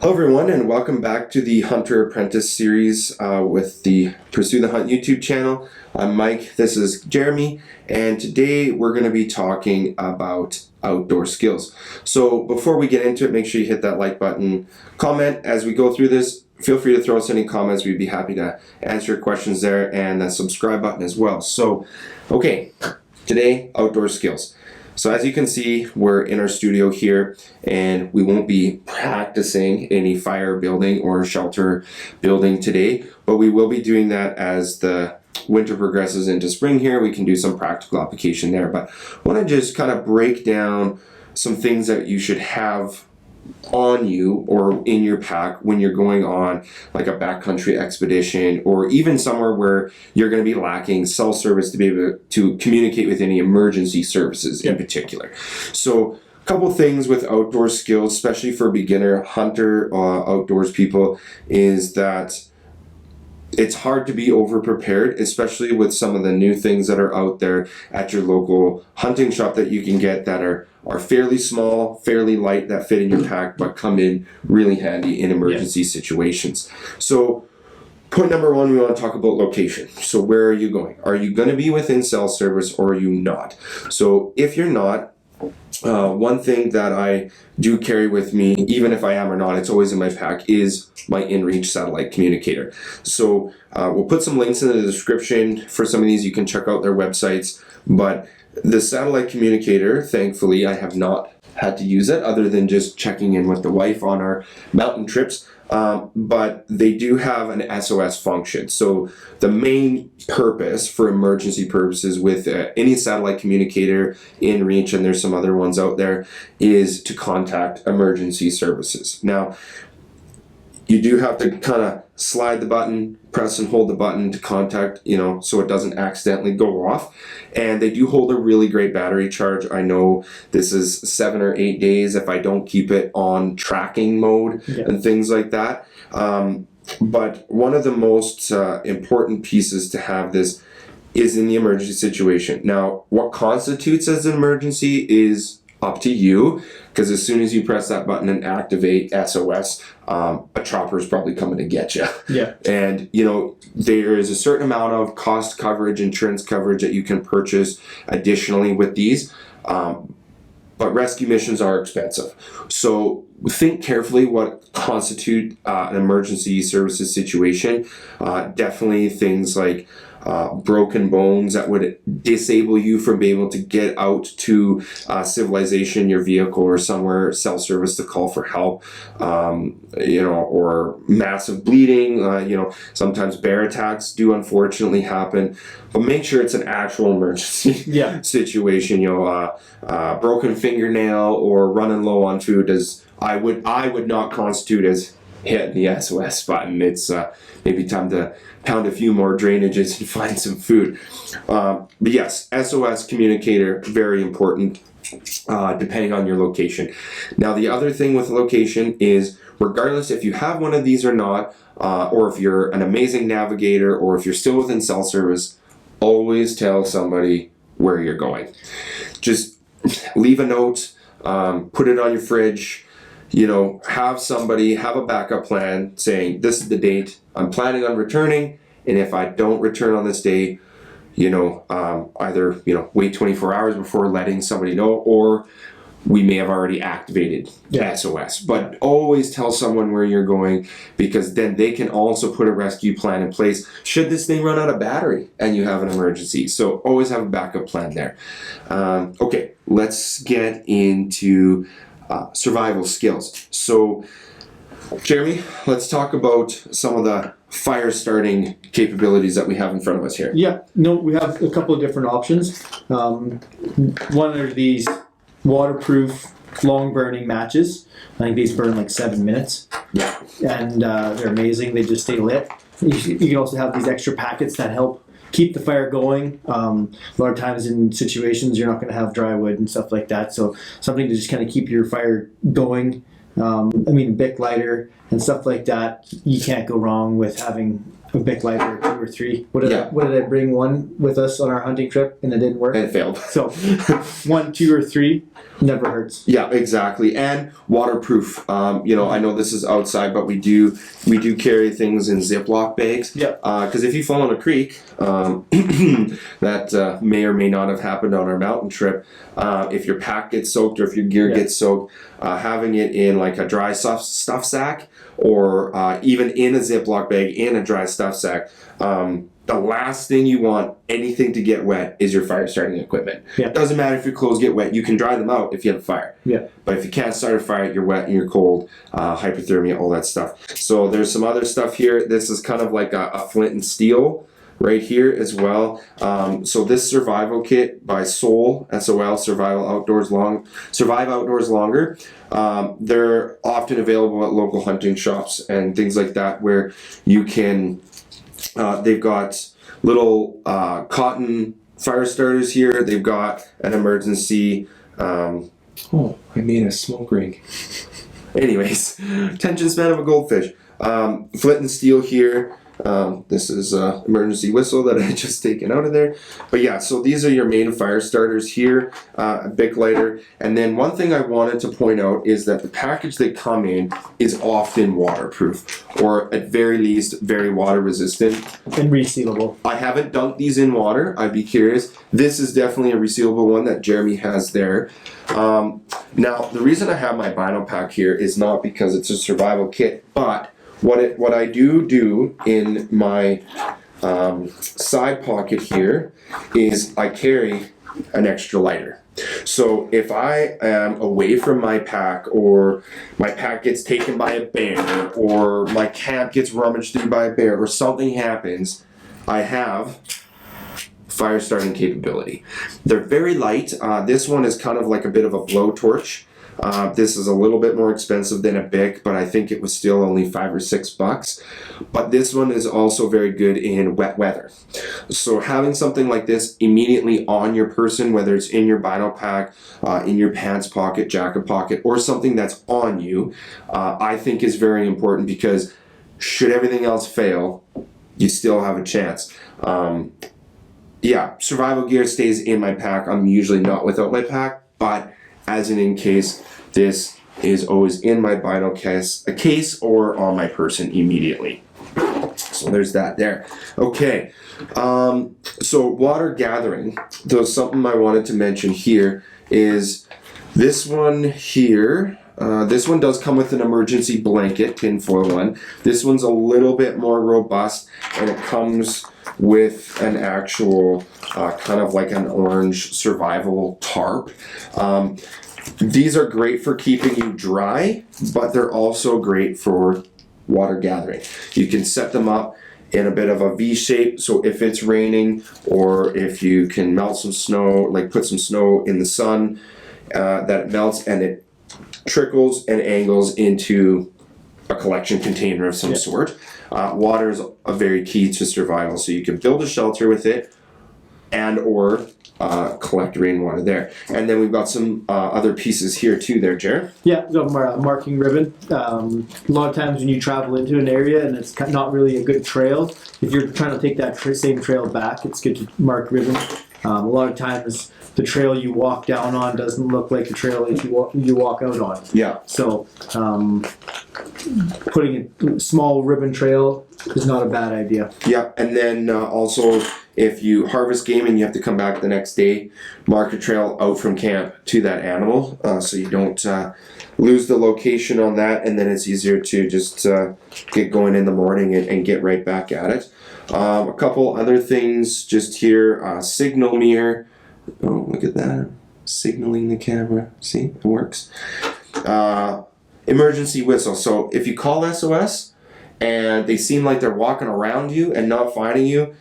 Hello everyone, and welcome back to the Hunter Apprentice series with the Pursue the Hunt YouTube channel. I'm Mike, this is Jeremy, and today we're going to be talking about outdoor skills. So before we get into it, make sure you hit that like button, comment as we go through this. Feel free to throw us any comments, we'd be happy to answer your questions there, and the subscribe button as well. So, okay, today, outdoor skills. So as you can see, we're in our studio here, and we won't be practicing any fire building or shelter building today, but we will be doing that as the winter progresses into spring here. We can do some practical application there, but I want to just kind of break down some things that you should have on you or in your pack when you're going on like a backcountry expedition, or even somewhere where you're going to be lacking cell service to be able to communicate with any emergency services in particular. So a couple things with outdoor skills, especially for beginner hunter outdoors people, is that it's hard to be over prepared, especially with some of the new things that are out there at your local hunting shop that you can get that are fairly small, fairly light, that fit in your pack, but come in really handy in emergency situations. So point number one, we want to talk about location. So where are you going? Are you going to be within cell service or are you not? So if you're not, one thing that I do carry with me, even if I am or not, it's always in my pack, is my inReach satellite communicator. So we'll put some links in the description for some of these. You can check out their websites. But the satellite communicator, thankfully, I have not had to use it other than just checking in with the wife on our mountain trips. But they do have an SOS function. So the main purpose for emergency purposes with any satellite communicator, inReach, and there's some other ones out there, is to contact emergency services. Now, you do have to kind of slide the button, press and hold the button to contact, so it doesn't accidentally go off. And they do hold a really great battery charge. I know this is 7 or 8 days if I don't keep it on tracking mode and things like that. But one of the most important pieces to have this is in the emergency situation. Now, what constitutes as an emergency is up to you, because as soon as you press that button and activate SOS, a chopper is probably coming to get you. Yeah. And, there is a certain amount of cost coverage, insurance coverage that you can purchase additionally with these. But rescue missions are expensive. So think carefully what constitute an emergency services situation. Definitely things like broken bones that would disable you from being able to get out to civilization, your vehicle, or somewhere cell service to call for help, or massive bleeding. Sometimes bear attacks do unfortunately happen, but make sure it's an actual emergency situation. Broken fingernail or running low on food, as I would not constitute as hitting the SOS button. It's maybe time to pound a few more drainages and find some food. But yes, SOS communicator, very important, depending on your location. Now, the other thing with location is, regardless if you have one of these or not, or if you're an amazing navigator, or if you're still within cell service, always tell somebody where you're going. Just leave a note, put it on your fridge. Have a backup plan saying, this is the date I'm planning on returning, and if I don't return on this day, either, wait 24 hours before letting somebody know, or we may have already activated SOS. But always tell someone where you're going, because then they can also put a rescue plan in place should this thing run out of battery and you have an emergency. So always have a backup plan there. Okay, let's get into survival skills. So, Jeremy, let's talk about some of the fire starting capabilities that we have in front of us here. Yeah, no, we have a couple of different options. One are these waterproof, long burning matches. I think these burn like 7 minutes. Yeah. And they're amazing. They just stay lit. You can also have these extra packets that help keep the fire going. A lot of times in situations you're not going to have dry wood and stuff like that, so something to just kind of keep your fire going. Bic lighter and stuff like that, you can't go wrong with having a Bic light or 2 or 3. What did I bring one with us on our hunting trip and it didn't work? And it failed. So 1, 2, or 3 never hurts. Yeah, exactly. And waterproof. I know this is outside, but we do carry things in Ziploc bags. Yeah. Because if you fall in a creek, that may or may not have happened on our mountain trip. If your pack gets soaked or if your gear gets soaked, having it in like a dry stuff sack or even in a Ziploc bag in a dry stuff sack. The last thing you want anything to get wet is your fire starting equipment. Yeah. Doesn't matter if your clothes get wet. You can dry them out if you have a fire. Yeah. But if you can't start a fire, you're wet and you're cold, hypothermia, all that stuff. So there's some other stuff here. This is kind of like a flint and steel right here as well. So this survival kit by Sol, SOL, Survive Outdoors Longer. They're often available at local hunting shops and things like that where you can, they've got little cotton fire starters here. They've got an emergency, I made a smoke ring. Anyways, attention span of a goldfish. Flint and steel here. This is an emergency whistle that I just taken out of there. But yeah, so these are your main fire starters here, a Bic lighter. And then one thing I wanted to point out is that the package they come in is often waterproof, or at very least, very water resistant. And resealable. I haven't dunked these in water. I'd be curious. This is definitely a resealable one that Jeremy has there. Now, the reason I have my bino pack here is not because it's a survival kit, but what I do in my side pocket here is I carry an extra lighter. So if I am away from my pack, or my pack gets taken by a bear, or my camp gets rummaged through by a bear, or something happens, I have fire starting capability. They're very light. This one is kind of like a bit of a blowtorch. This is a little bit more expensive than a Bic, but I think it was still only $5 or $6. But this one is also very good in wet weather. So having something like this immediately on your person, whether it's in your bino pack, in your pants pocket, jacket pocket, or something that's on you, I think is very important, because should everything else fail, you still have a chance. Survival gear stays in my pack. I'm usually not without my pack, but as an in case, this is always in my bino case or on my person immediately. So there's that there. Okay, so water gathering. Though something I wanted to mention here is this one here. This one does come with an emergency blanket, tinfoil one. This one's a little bit more robust, and it comes with an actual kind of like an orange survival tarp. These are great for keeping you dry, but they're also great for water gathering. You can set them up in a bit of a V shape, so if it's raining, or if you can melt some snow, like put some snow in the sun, that it melts and it trickles and angles into a collection container of some sort. Water is a very key to survival, so you can build a shelter with it and or collect rainwater there. And then we've got some other pieces here too there, Jared. Yeah, we've got our marking ribbon. A lot of times when you travel into an area and it's not really a good trail, if you're trying to take that same trail back, it's good to mark ribbon. A lot of times the trail you walk down on doesn't look like the trail that you walk out on. Yeah. So putting a small ribbon trail is not a bad idea. Yeah, and then also if you harvest game and you have to come back the next day, mark a trail out from camp to that animal, so you don't lose the location on that, and then it's easier to just get going in the morning and get right back at it. A couple other things just here, signal mirror. Oh, look at that. Signaling the camera. See, it works. Emergency whistle. So if you call SOS and they seem like they're walking around you and not finding you,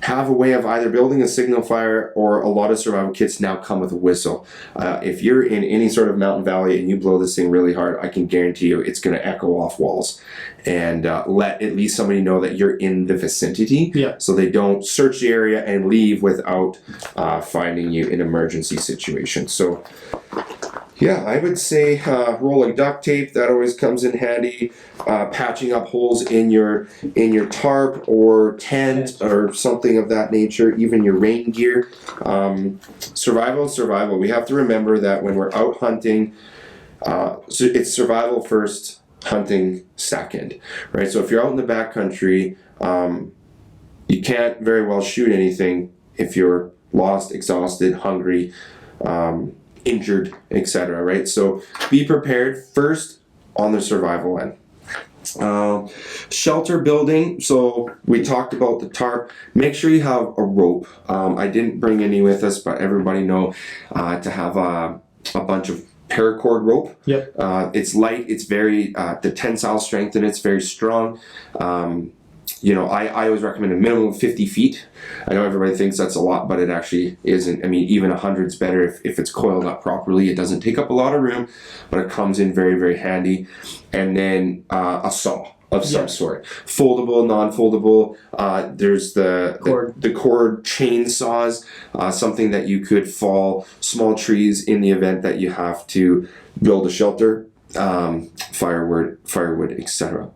have a way of either building a signal fire, or a lot of survival kits now come with a whistle. If you're in any sort of mountain valley and you blow this thing really hard, I can guarantee you it's going to echo off walls and let at least somebody know that you're in the vicinity, so they don't search the area and leave without finding you in an emergency situation. So Yeah, I would say roll of duct tape, that always comes in handy. Patching up holes in your tarp or tent or something of that nature, even your rain gear. Survival is survival. We have to remember that when we're out hunting, so it's survival first, hunting second, right? So if you're out in the backcountry, you can't very well shoot anything if you're lost, exhausted, hungry, injured, etc. Right? So be prepared first on the survival end. Shelter building. So we talked about the tarp. Make sure you have a rope. I didn't bring any with us, but everybody know to have a bunch of paracord rope. Yep. It's light. It's very the tensile strength in it's very strong. I always recommend a minimum of 50 feet. I know everybody thinks that's a lot, but it actually isn't. I mean, even 100's better if it's coiled up properly. It doesn't take up a lot of room, but it comes in very, very handy. And then a saw of some sort. Foldable, non-foldable. There's the cord chainsaws, something that you could fall small trees in the event that you have to build a shelter, firewood, etc.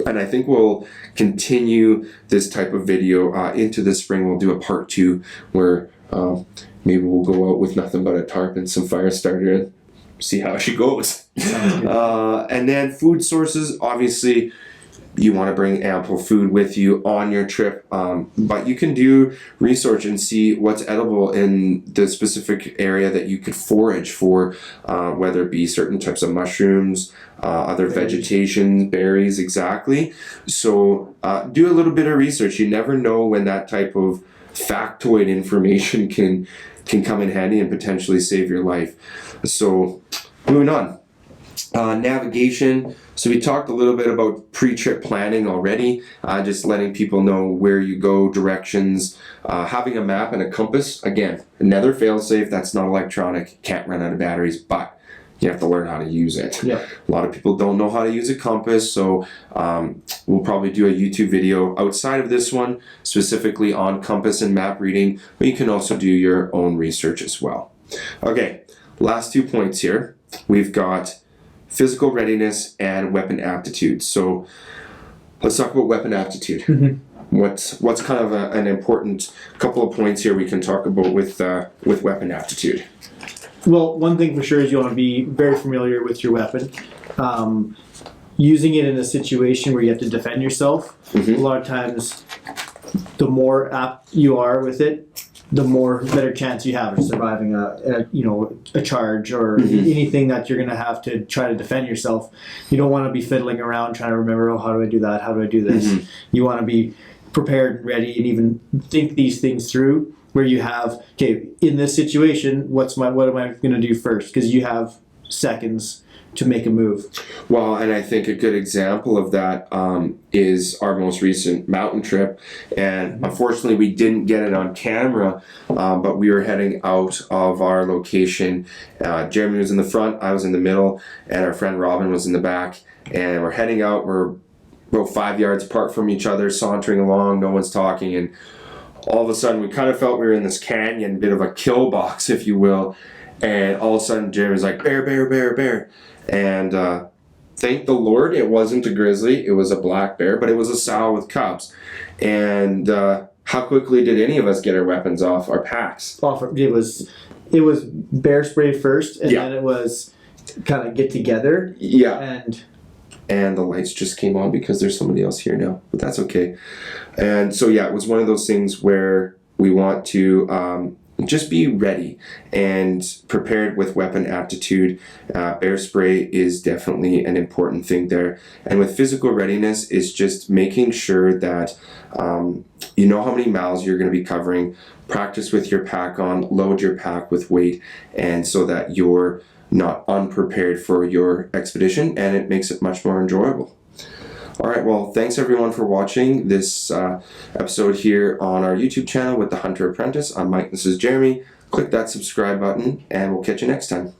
And I think we'll continue this type of video into the spring. We'll do a part 2 where maybe we'll go out with nothing but a tarp and some fire starter and see how she goes. And then food sources, obviously you want to bring ample food with you on your trip, but you can do research and see what's edible in the specific area that you could forage for, whether it be certain types of mushrooms, other vegetation, berries, exactly. So do a little bit of research. You never know when that type of factoid information can come in handy and potentially save your life. So moving on. Navigation. So we talked a little bit about pre-trip planning already, just letting people know where you go, directions, having a map and a compass. Again, another fail-safe that's not electronic, can't run out of batteries, but you have to learn how to use it. Yeah. A lot of people don't know how to use a compass, so we'll probably do a YouTube video outside of this one, specifically on compass and map reading, but you can also do your own research as well. Okay, last 2 points here. We've got physical readiness and weapon aptitude. So let's talk about weapon aptitude. Mm-hmm. What's kind of an important couple of points here we can talk about with weapon aptitude? Well, one thing for sure is you want to be very familiar with your weapon. Using it in a situation where you have to defend yourself, mm-hmm. A lot of times the more apt you are with it, the better chance you have of surviving a charge or mm-hmm. anything that you're going to have to try to defend yourself. You don't want to be fiddling around trying to remember, how do I do that? How do I do this? Mm-hmm. You want to be prepared and ready and even think these things through where you have, okay, in this situation, what am I going to do first? Because you have seconds to make a move. Well, and I think a good example of that is our most recent mountain trip. And mm-hmm. unfortunately, we didn't get it on camera, but we were heading out of our location. Jeremy was in the front, I was in the middle, and our friend Robin was in the back. And we're heading out. We're about 5 yards apart from each other, sauntering along. No one's talking. And all of a sudden, we kind of felt we were in this canyon, bit of a kill box, if you will. And all of a sudden, Jeremy's like, bear, bear, bear, bear. And thank the Lord it wasn't a grizzly, it was a black bear, but it was a sow with cubs. And how quickly did any of us get our weapons off our packs? It was bear spray first, and then it was kind of get together. Yeah. And the lights just came on because there's somebody else here now, but that's okay. And so it was one of those things where we want to just be ready and prepared with weapon aptitude. Bear spray is definitely an important thing there. And with physical readiness is just making sure that you know how many miles you're going to be covering, practice with your pack on, load your pack with weight, and so that you're not unprepared for your expedition, and it makes it much more enjoyable. All right, well, thanks everyone for watching this episode here on our YouTube channel with The Hunter Apprentice. I'm Mike, this is Jeremy. Click that subscribe button, and we'll catch you next time.